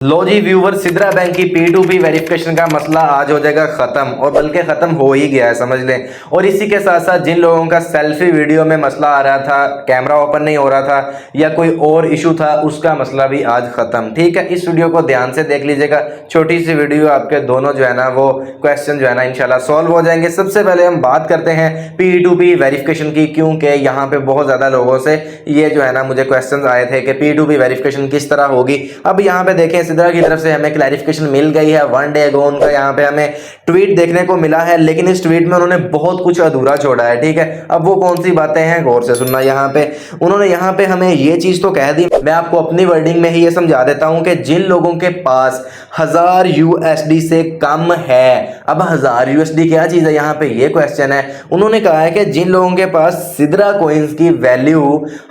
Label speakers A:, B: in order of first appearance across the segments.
A: लो जी viewer, Sidra bank की P2P verification का मसला आज हो जाएगा खत्म, और बल्कि खत्म हो ही गया है समझ लें। और इसी के साथ साथ जिन लोगों का सेल्फी वीडियो में मसला आ रहा था, कैमरा ओपन नहीं हो रहा था या कोई और इशू था, उसका मसला भी आज खत्म। ठीक है, इस वीडियो को ध्यान से देख लीजिएगा, छोटी सी वीडियो, आपके दोनों जो है ना वो क्वेश्चन जो है ना इंशाल्लाह सॉल्व हो जाएंगे। सबसे पहले हम बात करते हैं P2P वेरिफिकेशन की, क्योंकि यहाँ पे बहुत ज्यादा लोगों से ये जो है ना मुझे क्वेश्चन आए थे कि P2P वेरिफिकेशन किस तरह होगी। अब यहाँ पे देखें, सिद्रा की तरफ से हमें क्लैरिफिकेशन मिल गई है। 1 डे अगो उनका यहाँ पे हमें ट्वीट देखने को मिला है, लेकिन इस ट्वीट में उन्होंने बहुत कुछ अधूरा छोड़ा है। ठीक है, अब वो कौन सी बातें हैं गौर से सुनना। यहाँ पे उन्होंने यहाँ पे हमें ये चीज तो कह दी, मैं आपको अपनी वर्डिंग में ही ये समझा देता हूं कि जिन लोगों के पास 1000 USD से कम है, अब 1000 USD क्या चीज है, यहाँ पे ये क्वेश्चन है। उन्होंने कहा है कि जिन लोगों के पास सिद्रा कॉइन्स की वैल्यू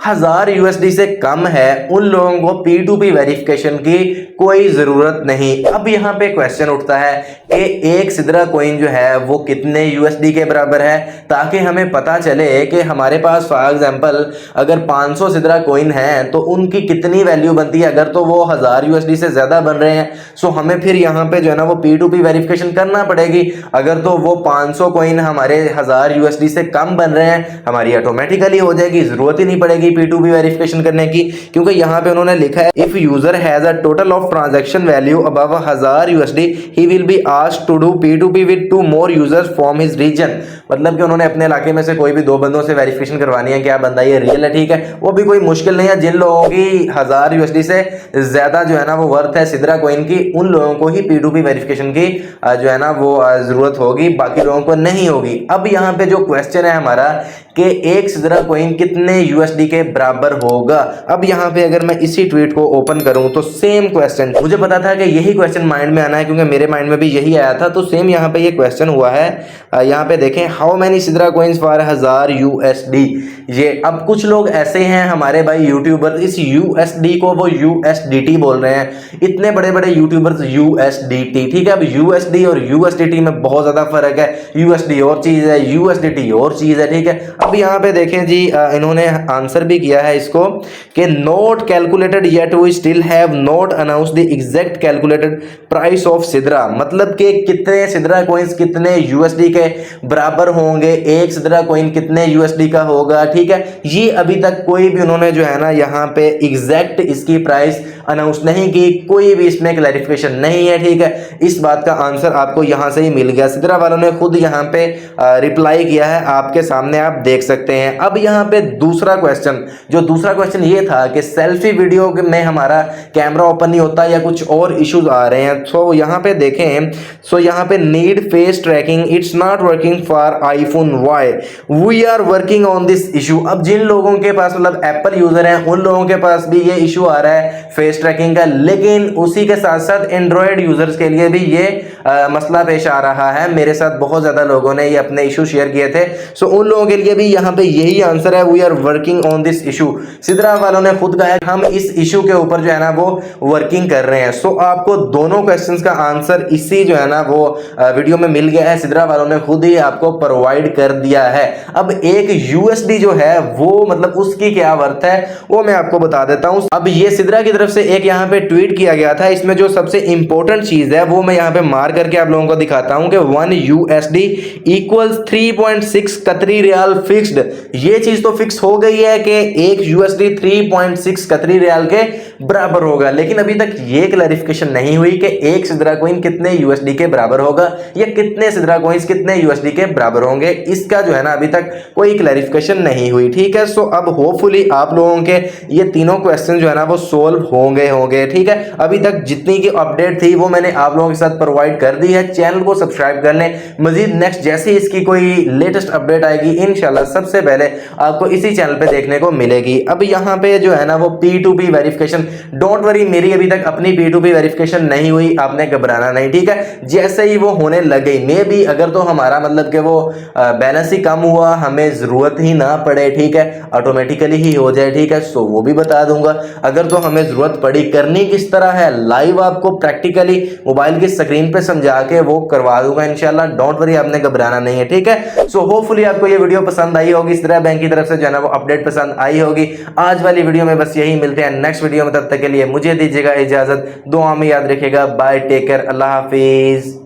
A: 1000 USD से कम है, उन लोगों को P2P वेरिफिकेशन की कोई जरूरत नहीं। अब यहाँ पे क्वेश्चन उठता है कि एक सिद्रा कॉइन जो है वो कितने USD के बराबर है, ताकि हमें पता चले कि हमारे पास फॉर एग्जांपल अगर 500 सिद्रा कॉइन है तो उनकी कितनी वैल्यू बनती है। अगर तो वो 1000 USD से ज्यादा बन रहे हैं, सो हमें फिर यहाँ पे जो है ना वो P2P वेरिफिकेशन करना पड़ेगी। अगर तो वो 500 कॉइन हमारे 1000 USD से कम बन रहे हैं, हमारी ऑटोमेटिकली हो जाएगी, जरूरत ही नहीं पड़ेगी P2P वेरिफिकेशन करने की, क्योंकि यहाँ पे उन्होंने लिखा है if user has a total of transaction value above 1000 USD he will be asked to do P2P with 2 more users from his region. मतलब कि उन्होंने अपने इलाके में से कोई भी 2 बंदों से वेरिफिकेशन करवानी है, क्या बंदा ये रियल है। ठीक है, वो भी कोई मुश्किल नहीं है। जिन लोगों की 1000 USD से ज्यादा जो है ना वो वर्थ है सिद्रा कॉइन की, उन लोगों को ही P2P वेरिफिकेशन की जो है ना वो जरूरत होगी, बाकी लोगों को नहीं होगी। अब यहाँ पे जो क्वेश्चन है हमारा कि एक सिद्रा कॉइन कितने USD के बराबर होगा। अब यहाँ पे अगर मैं इसी ट्वीट को ओपन करूं तो सेम क्वेश्चन, मुझे पता था कि यही क्वेश्चन माइंड में आना है, क्योंकि मेरे माइंड में भी यही आया था। तो सेम यहाँ पे ये क्वेश्चन हुआ है। यहाँ पे देखें, how many Sidra coins for 1000 USD। ये अब कुछ लोग ऐसे हैं हमारे भाई यूट्यूबर, इस USD को वो USDT बोल रहे हैं। इतने बड़े बड़े यूट्यूबर्स USDT। ठीक है, अब USD और USDT में बहुत ज्यादा फर्क है। USD और चीज है, USDT और चीज है। ठीक है, अब यहाँ पे देखें जी, इन्होंने आंसर भी किया है इसको कि not calculated yet we still have not announce the exact calculated price of Sidra. मतलब कि कितने सिद्रा कॉइन्स कितने USD के बराबर होंगे, एक सिद्रा कॉइन कितने USD का होगा। ठीक है, ये अभी तक कोई भी उन्होंने जो है ना यहाँ पे एग्जैक्ट इसकी प्राइस अनाउंस नहीं की, कोई भी इसमें क्लैरिफिकेशन नहीं है। ठीक है, इस बात का आंसर आपको यहाँ से ही मिल गया। सिद्रा वालों ने खुद यहाँ पे रिप्लाई किया है, आपके सामने आप देख सकते हैं। अब यहाँ पे दूसरा क्वेश्चन ये था कि सेल्फी वीडियो में हमारा कैमरा ओपन नहीं होता या कुछ और इश्यूज आ रहे हैं। सो यहाँ पे देखें, सो यहाँ पे need face tracking, it's not working for iPhone, why we are working on this issue. अब जिन लोगों के पास मतलब एप्पल यूजर हैं, उन लोगों के पास भी ये इशू आ रहा है फेस ट्रैकिंग का, लेकिन उसी के साथ साथ एंड्रॉयड यूजर्स के लिए भी ये मसला पेश आ रहा है। मेरे साथ बहुत ज्यादा लोगों ने ये अपने इशू शेयर किए थे। सो उन लोगों के लिए भी यहाँ पे यही आंसर है, we are working on this issue. Sidra वालों ने खुद कहा हम इस इशू के ऊपर जो है ना वो वर्किंग कर रहे हैं। सो आपको दोनों क्वेश्चंस का आंसर इसी जो है ना वो वीडियो में मिल गया है, सिद्रा वालों ने खुद ही आपको प्रोवाइड कर दिया है। अब एक USD जो है वो मतलब उसकी क्या वर्थ है वो मैं आपको बता देता हूं। अब ये सिद्रा की तरफ से एक यहाँ पे ट्वीट किया गया था, इसमें जो सबसे इंपॉर्टेंट चीज है वो मैं यहाँ पे मार करके आप लोगों को दिखाता हूं कि 1 USD इक्वल्स 3.6 कतरी रियाल फिक्स्ड। ये चीज तो फिक्स हो गई है कि एक USD 3.6 कतरी रियाल के बराबर होगा, लेकिन अभी तक ये क्लैरिफिकेशन नहीं हुई कि एक सिद्रा कॉइन कितने USD के बराबर होगा या कितने सिद्रा कॉइन्स कितने USD के बराबर होंगे। इसका जो है ना अभी तक कोई क्लैरिफिकेशन नहीं हुई। ठीक है, सो अब होपफुली आप लोगों के ये तीनों क्वेश्चन जो है ना वो सोल्व होंगे। ठीक है, अभी तक जितनी की अपडेट थी वो मैंने आप लोगों के साथ प्रोवाइड कर दी है। चैनल को सब्सक्राइब कर लें, मजीद नेक्स्ट जैसे इसकी कोई लेटेस्ट अपडेट आएगी इंशाल्लाह सबसे पहले आपको इसी चैनल पे देखने को मिलेगी। अब यहाँ पे जो है ना वो P2P वेरिफिकेशन, डोंट वरी, मेरी अभी तक अपनी P2P वेरिफिकेशन नहीं हुई, आपने घबराना नहीं। ठीक है, जैसे ही वो होने लग गई, मे भी अगर तो हमारा मतलब कि वो बैलेंस ही कम हुआ, हमें जरूरत ही ना पड़े, ठीक है, ऑटोमेटिकली ही हो जाए। ठीक है, सो वो भी बता दूंगा। अगर तो हमें जरूरत पड़ी करनी किस तरह है, लाइव आपको प्रैक्टिकली मोबाइल की स्क्रीन पे समझा के वो करवा दूंगा इंशाल्लाह। डोंट वरी, आपने घबराना नहीं है, ठीक है। सो होपफुली आपको ये वीडियो पसंद आई होगी, इस तरह बैंक की तरफ से जो है ना वो अपडेट पसंद आई होगी। आज वाली वीडियो में बस यही, मिलते हैं नेक्स्ट वीडियो में, तब तक के लिए मुझे दीजिएगा इजाजत, दुआ में याद रखिएगा। बाय, टेक केयर, अल्लाह हाफिज।